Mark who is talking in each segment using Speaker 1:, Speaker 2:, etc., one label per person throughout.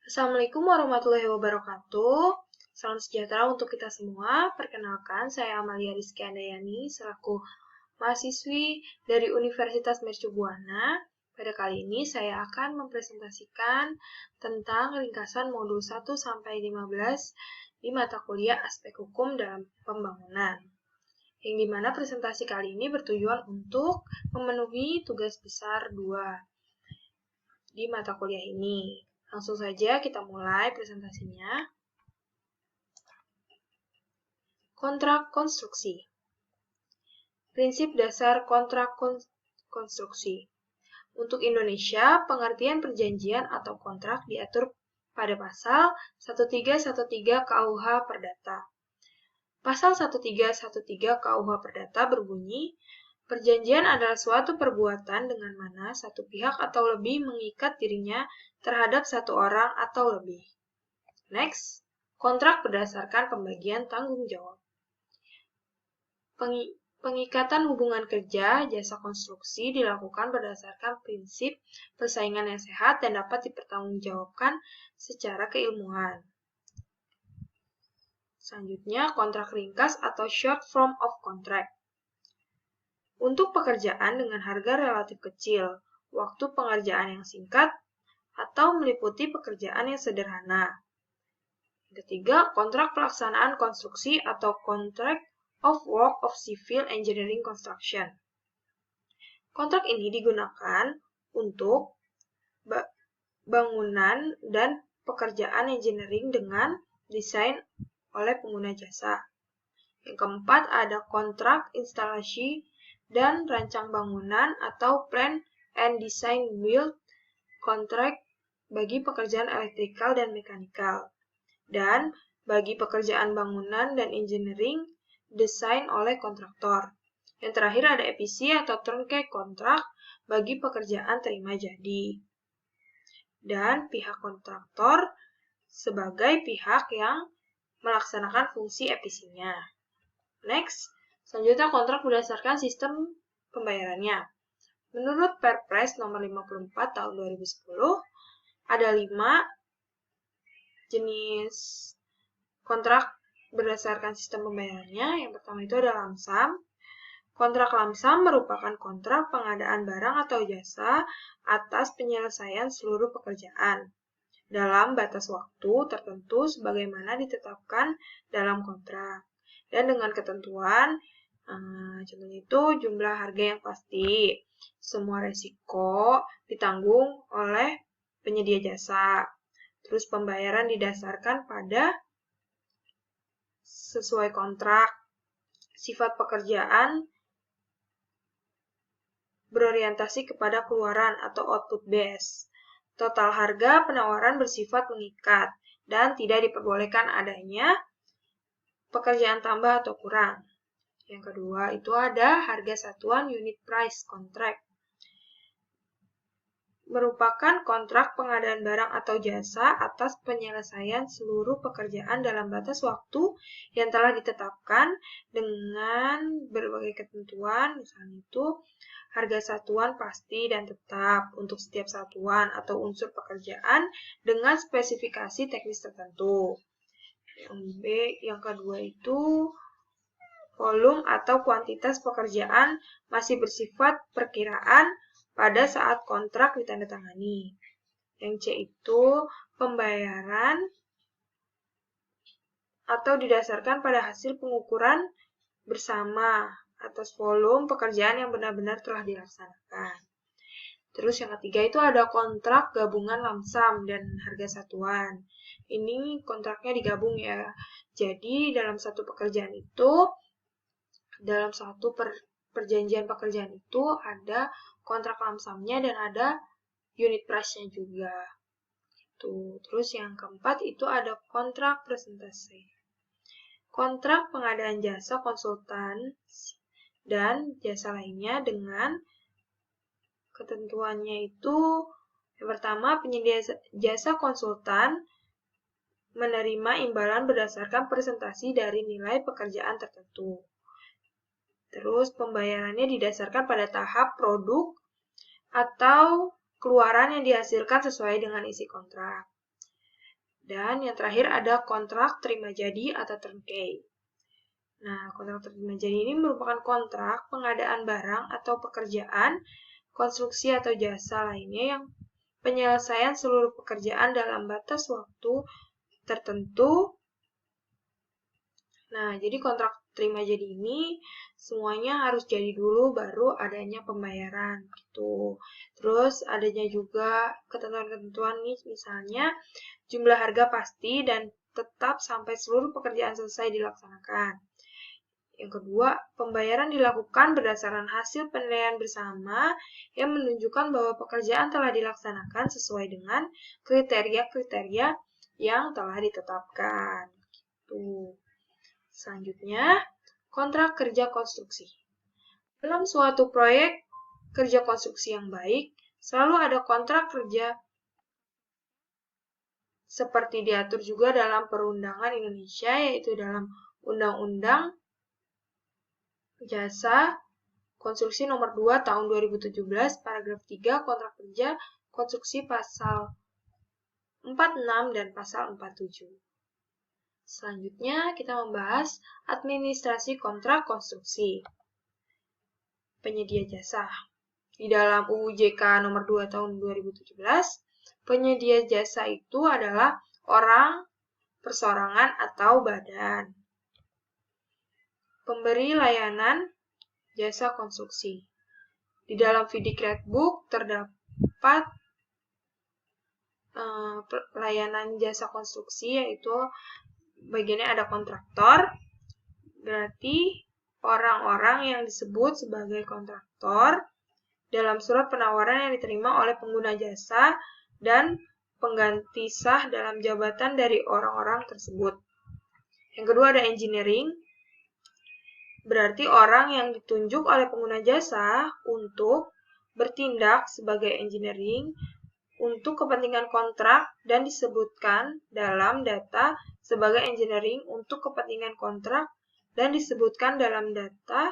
Speaker 1: Assalamualaikum warahmatullahi wabarakatuh. Salam sejahtera untuk kita semua. Perkenalkan, saya Amalia Rizky Andayani selaku mahasiswi dari Universitas Mercubuana. Pada kali ini saya akan mempresentasikan tentang ringkasan modul 1-15 di mata kuliah Aspek Hukum dalam Pembangunan. Yang dimana presentasi kali ini bertujuan untuk memenuhi tugas besar 2 di mata kuliah ini. Langsung saja kita mulai presentasinya. Kontrak konstruksi. Prinsip dasar kontrak konstruksi. Untuk Indonesia, pengertian perjanjian atau kontrak diatur pada pasal 1313 KUH Perdata. Pasal 1313 KUH Perdata berbunyi, perjanjian adalah suatu perbuatan dengan mana satu pihak atau lebih mengikat dirinya terhadap satu orang atau lebih. Next, kontrak berdasarkan pembagian tanggung jawab. Pengikatan hubungan kerja jasa konstruksi dilakukan berdasarkan prinsip persaingan yang sehat dan dapat dipertanggungjawabkan secara keilmuan. Selanjutnya, kontrak ringkas atau short form of contract. Untuk pekerjaan dengan harga relatif kecil, waktu pengerjaan yang singkat, atau meliputi pekerjaan yang sederhana. Ketiga, kontrak pelaksanaan konstruksi atau contract of work of civil engineering construction. Kontrak ini digunakan untuk bangunan dan pekerjaan engineering dengan desain oleh pengguna jasa. Yang keempat, ada kontrak instalasi dan rancang bangunan atau plan and design build contract bagi pekerjaan elektrikal dan mekanikal. Dan bagi pekerjaan bangunan dan engineering, desain oleh kontraktor. Yang terakhir ada EPC atau turnkey kontrak bagi pekerjaan terima jadi. Dan pihak kontraktor sebagai pihak yang melaksanakan fungsi EPC-nya. Next, selanjutnya kontrak berdasarkan sistem pembayarannya. Menurut Perpres nomor 54 tahun 2010, ada 5 jenis kontrak berdasarkan sistem pembayarannya. Yang pertama itu ada lamsam. Kontrak lamsam merupakan kontrak pengadaan barang atau jasa atas penyelesaian seluruh pekerjaan dalam batas waktu tertentu sebagaimana ditetapkan dalam kontrak dan dengan ketentuan contohnya itu jumlah harga yang pasti, semua resiko ditanggung oleh penyedia jasa. Terus pembayaran didasarkan pada sesuai kontrak, sifat pekerjaan berorientasi kepada keluaran atau output base. Total harga penawaran bersifat mengikat dan tidak diperbolehkan adanya pekerjaan tambah atau kurang. Yang kedua itu ada harga satuan unit price contract. Merupakan kontrak pengadaan barang atau jasa atas penyelesaian seluruh pekerjaan dalam batas waktu yang telah ditetapkan dengan berbagai ketentuan, misalnya itu harga satuan pasti dan tetap untuk setiap satuan atau unsur pekerjaan dengan spesifikasi teknis tertentu. Yang kedua itu volume atau kuantitas pekerjaan masih bersifat perkiraan pada saat kontrak ditandatangani. Yang C itu pembayaran atau didasarkan pada hasil pengukuran bersama atas volume pekerjaan yang benar-benar telah dilaksanakan. Terus yang ketiga itu ada kontrak gabungan lamsam dan harga satuan. Ini kontraknya digabung ya. Jadi dalam satu pekerjaan itu, dalam satu perjanjian pekerjaan itu ada kontrak lamsamnya dan ada unit price-nya juga. Terus yang keempat itu ada kontrak presentasi. Kontrak pengadaan jasa konsultan dan jasa lainnya dengan ketentuannya itu yang pertama, penyedia jasa konsultan menerima imbalan berdasarkan presentasi dari nilai pekerjaan tertentu. Terus pembayarannya didasarkan pada tahap produk atau keluaran yang dihasilkan sesuai dengan isi kontrak. Dan yang terakhir ada kontrak terima jadi atau turnkey. Nah, kontrak terima jadi ini merupakan kontrak pengadaan barang atau pekerjaan, konstruksi atau jasa lainnya yang penyelesaian seluruh pekerjaan dalam batas waktu tertentu. Nah, jadi kontrak terima jadi ini semuanya harus jadi dulu baru adanya pembayaran gitu. Terus adanya juga ketentuan-ketentuan nih, misalnya jumlah harga pasti dan tetap sampai seluruh pekerjaan selesai dilaksanakan. Yang kedua, pembayaran dilakukan berdasarkan hasil penilaian bersama yang menunjukkan bahwa pekerjaan telah dilaksanakan sesuai dengan kriteria-kriteria yang telah ditetapkan. Gitu. Selanjutnya, kontrak kerja konstruksi. Dalam suatu proyek kerja konstruksi yang baik, selalu ada kontrak kerja seperti diatur juga dalam Perundangan Indonesia, yaitu dalam Undang-Undang Jasa Konstruksi Nomor 2 Tahun 2017, paragraf 3, kontrak kerja konstruksi pasal 46 dan pasal 47. Selanjutnya, kita membahas administrasi kontrak konstruksi. Penyedia jasa. Di dalam UU JK Nomor 2 Tahun 2017, penyedia jasa itu adalah orang, perseorangan, atau badan. Pemberi layanan jasa konstruksi. Di dalam Vidikredbook terdapat layanan jasa konstruksi, yaitu bagiannya ada kontraktor, berarti orang-orang yang disebut sebagai kontraktor dalam surat penawaran yang diterima oleh pengguna jasa dan pengganti sah dalam jabatan dari orang-orang tersebut. Yang kedua ada engineering, berarti orang yang ditunjuk oleh pengguna jasa untuk bertindak sebagai engineering untuk kepentingan kontrak dan disebutkan dalam data sebagai engineering untuk kepentingan kontrak dan disebutkan dalam data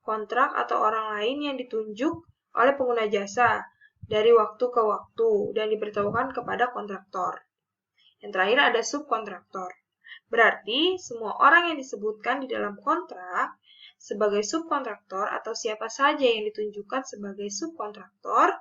Speaker 1: kontrak atau orang lain yang ditunjuk oleh pengguna jasa dari waktu ke waktu dan diberitahukan kepada kontraktor. Yang terakhir ada subkontraktor. Berarti semua orang yang disebutkan di dalam kontrak sebagai subkontraktor atau siapa saja yang ditunjukkan sebagai subkontraktor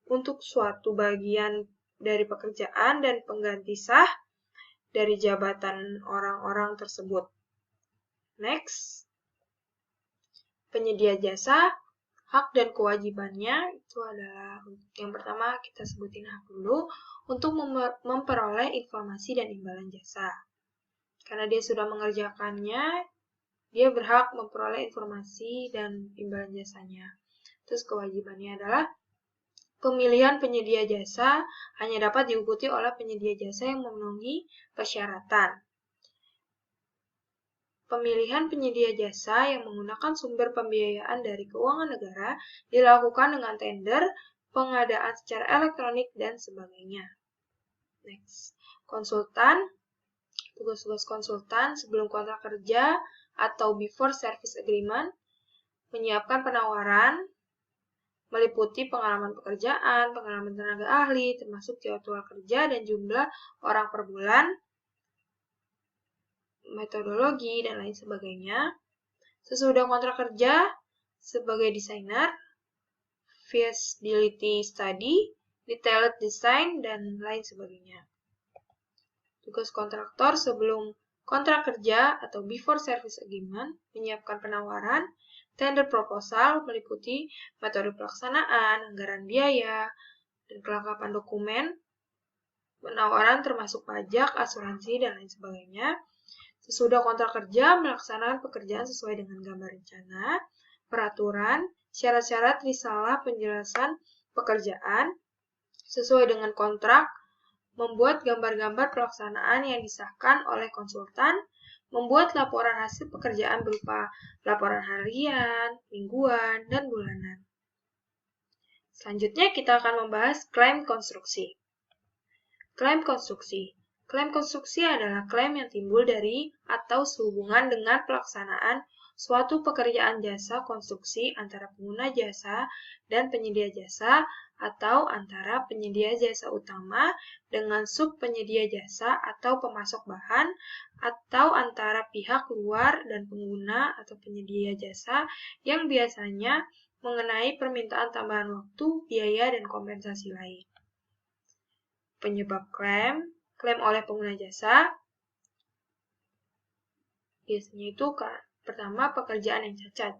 Speaker 1: untuk suatu bagian dari pekerjaan dan pengganti sah dari jabatan orang-orang tersebut. Next, penyedia jasa, hak dan kewajibannya itu adalah yang pertama kita sebutin hak dulu untuk memperoleh informasi dan imbalan jasa. Karena dia sudah mengerjakannya, dia berhak memperoleh informasi dan imbalan jasanya. Terus kewajibannya adalah pemilihan penyedia jasa hanya dapat diikuti oleh penyedia jasa yang memenuhi persyaratan. Pemilihan penyedia jasa yang menggunakan sumber pembiayaan dari keuangan negara dilakukan dengan tender, pengadaan secara elektronik, dan sebagainya. Next, konsultan. Tugas-tugas konsultan sebelum kontrak kerja atau before service agreement, menyiapkan penawaran, meliputi pengalaman pekerjaan, pengalaman tenaga ahli, termasuk jadwal kerja dan jumlah orang per bulan, metodologi, dan lain sebagainya. Sesudah kontrak kerja, sebagai desainer, feasibility study, detailed design, dan lain sebagainya. Tugas kontraktor sebelum kontrak kerja atau before service agreement, menyiapkan penawaran, tender proposal, meliputi metode pelaksanaan, anggaran biaya, dan kelengkapan dokumen, penawaran termasuk pajak, asuransi, dan lain sebagainya. Sesudah kontrak kerja, melaksanakan pekerjaan sesuai dengan gambar rencana, peraturan, syarat-syarat risalah penjelasan pekerjaan, sesuai dengan kontrak, membuat gambar-gambar pelaksanaan yang disahkan oleh konsultan, membuat laporan hasil pekerjaan berupa laporan harian, mingguan, dan bulanan. Selanjutnya kita akan membahas klaim konstruksi. Klaim konstruksi. Klaim konstruksi adalah klaim yang timbul dari atau sehubungan dengan pelaksanaan suatu pekerjaan jasa konstruksi antara pengguna jasa dan penyedia jasa atau antara penyedia jasa utama dengan sub penyedia jasa atau pemasok bahan atau antara pihak luar dan pengguna atau penyedia jasa yang biasanya mengenai permintaan tambahan waktu, biaya, dan kompensasi lain. Penyebab klaim oleh pengguna jasa, biasanya itu pertama pekerjaan yang cacat.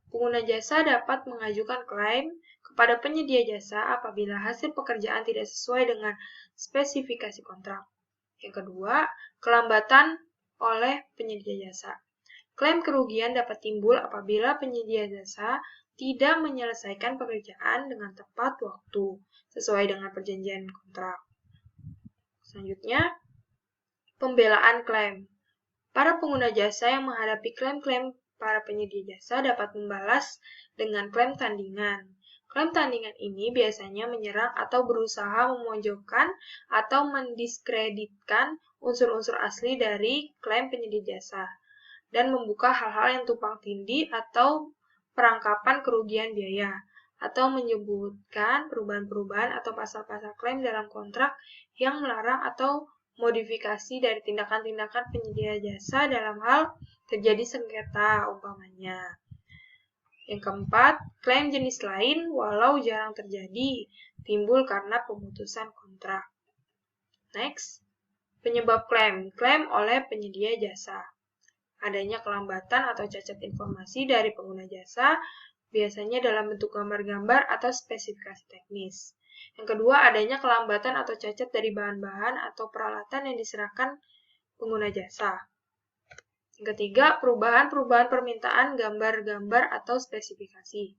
Speaker 1: Pengguna jasa dapat mengajukan klaim kepada penyedia jasa apabila hasil pekerjaan tidak sesuai dengan spesifikasi kontrak. Yang kedua, kelambatan oleh penyedia jasa. Klaim kerugian dapat timbul apabila penyedia jasa tidak menyelesaikan pekerjaan dengan tepat waktu sesuai dengan perjanjian kontrak. Selanjutnya, pembelaan klaim. Para pengguna jasa yang menghadapi klaim-klaim para penyedia jasa dapat membalas dengan klaim tandingan. Klaim tandingan ini biasanya menyerang atau berusaha memojokkan atau mendiskreditkan unsur-unsur asli dari klaim penyedia jasa dan membuka hal-hal yang tumpang tindih atau perangkapan kerugian biaya, atau menyebutkan perubahan-perubahan atau pasal-pasal klaim dalam kontrak yang melarang atau modifikasi dari tindakan-tindakan penyedia jasa dalam hal terjadi sengketa umpamanya. Yang keempat, klaim jenis lain walau jarang terjadi, timbul karena pemutusan kontrak. Next, penyebab klaim oleh penyedia jasa. Adanya kelambatan atau cacat informasi dari pengguna jasa, biasanya dalam bentuk gambar-gambar atau spesifikasi teknis. Yang kedua, adanya kelambatan atau cacat dari bahan-bahan atau peralatan yang diserahkan pengguna jasa. Yang ketiga, perubahan-perubahan permintaan gambar-gambar atau spesifikasi.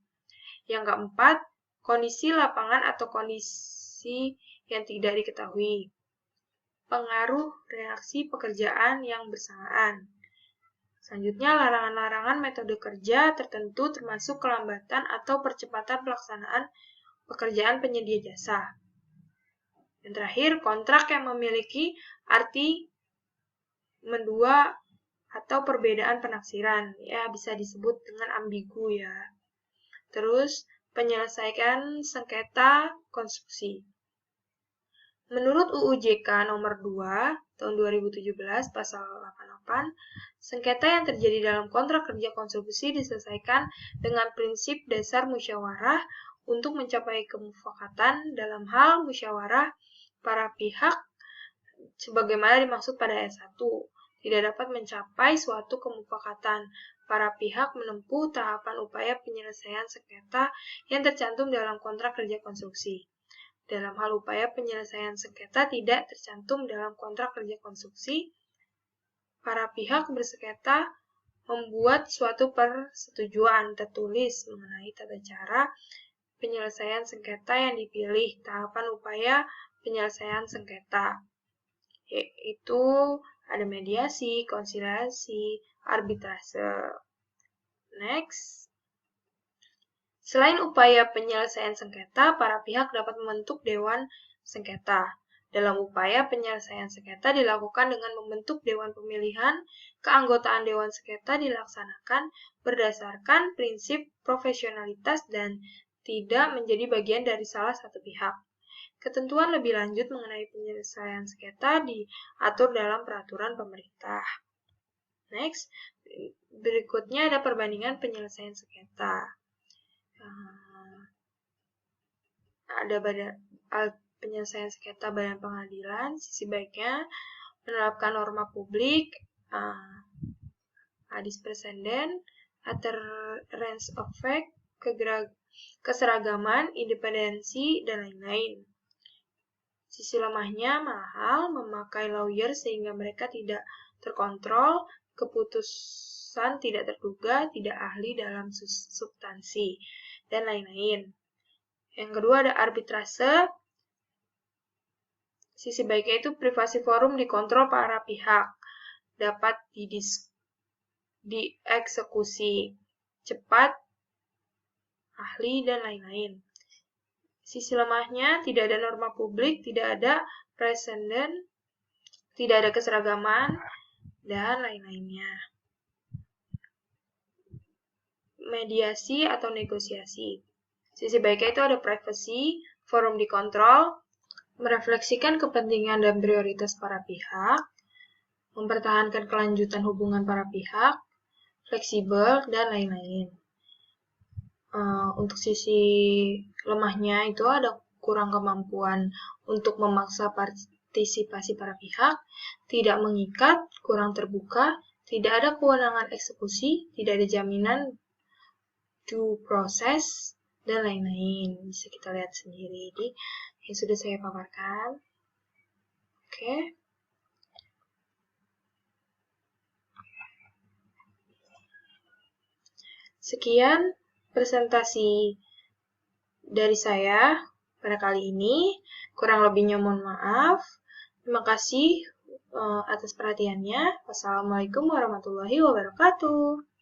Speaker 1: Yang keempat, kondisi lapangan atau kondisi yang tidak diketahui. Pengaruh reaksi pekerjaan yang bersamaan. Selanjutnya, larangan-larangan metode kerja tertentu termasuk kelambatan atau percepatan pelaksanaan pekerjaan penyedia jasa. Dan terakhir, kontrak yang memiliki arti mendua atau perbedaan penafsiran, ya bisa disebut dengan ambigu ya. Terus, penyelesaian sengketa konstruksi. Menurut UU JK nomor 2 tahun 2017 pasal 88, sengketa yang terjadi dalam kontrak kerja konstruksi diselesaikan dengan prinsip dasar musyawarah untuk mencapai kemufakatan dalam hal musyawarah para pihak sebagaimana dimaksud pada ayat 1. Tidak dapat mencapai suatu kemufakatan. Para pihak menempuh tahapan upaya penyelesaian sengketa yang tercantum dalam kontrak kerja konstruksi. Dalam hal upaya penyelesaian sengketa tidak tercantum dalam kontrak kerja konstruksi, para pihak bersengketa membuat suatu persetujuan tertulis mengenai tata cara penyelesaian sengketa yang dipilih, tahapan upaya penyelesaian sengketa, yaitu ada mediasi, konsiliasi, arbitrase. Next. Selain upaya penyelesaian sengketa, para pihak dapat membentuk Dewan Sengketa. Dalam upaya penyelesaian sengketa dilakukan dengan membentuk Dewan Pemilihan. Keanggotaan Dewan Sengketa dilaksanakan berdasarkan prinsip profesionalitas dan tidak menjadi bagian dari salah satu pihak. Ketentuan lebih lanjut mengenai penyelesaian sengketa diatur dalam peraturan pemerintah. Next, berikutnya ada perbandingan penyelesaian sengketa. Ada penyelesaian sengketa badan pengadilan, sisi baiknya menerapkan norma publik, adis presenden, adherence of fact, keseragaman, independensi, dan lain-lain. Sisi lemahnya mahal, memakai lawyer sehingga mereka tidak terkontrol, keputusan tidak terduga, tidak ahli dalam substansi, dan lain-lain. Yang kedua ada arbitrase. Sisi baiknya itu privasi forum dikontrol para pihak, dapat dieksekusi cepat, ahli, dan lain-lain. Sisi lemahnya tidak ada norma publik, tidak ada preseden, tidak ada keseragaman, dan lain-lainnya. mediasi atau negosiasi. Sisi baiknya itu ada privacy, forum dikontrol, merefleksikan kepentingan dan prioritas para pihak, mempertahankan kelanjutan hubungan para pihak, fleksibel, dan lain-lain. Untuk sisi lemahnya itu ada kurang kemampuan untuk memaksa partisipasi para pihak, tidak mengikat, kurang terbuka, tidak ada kewenangan eksekusi, tidak ada jaminan due process, dan lain-lain. Bisa kita lihat sendiri di yang sudah saya paparkan. Oke. Sekian presentasi dari saya pada kali ini. Kurang lebihnya mohon maaf. Terima kasih atas perhatiannya. Wassalamualaikum warahmatullahi wabarakatuh.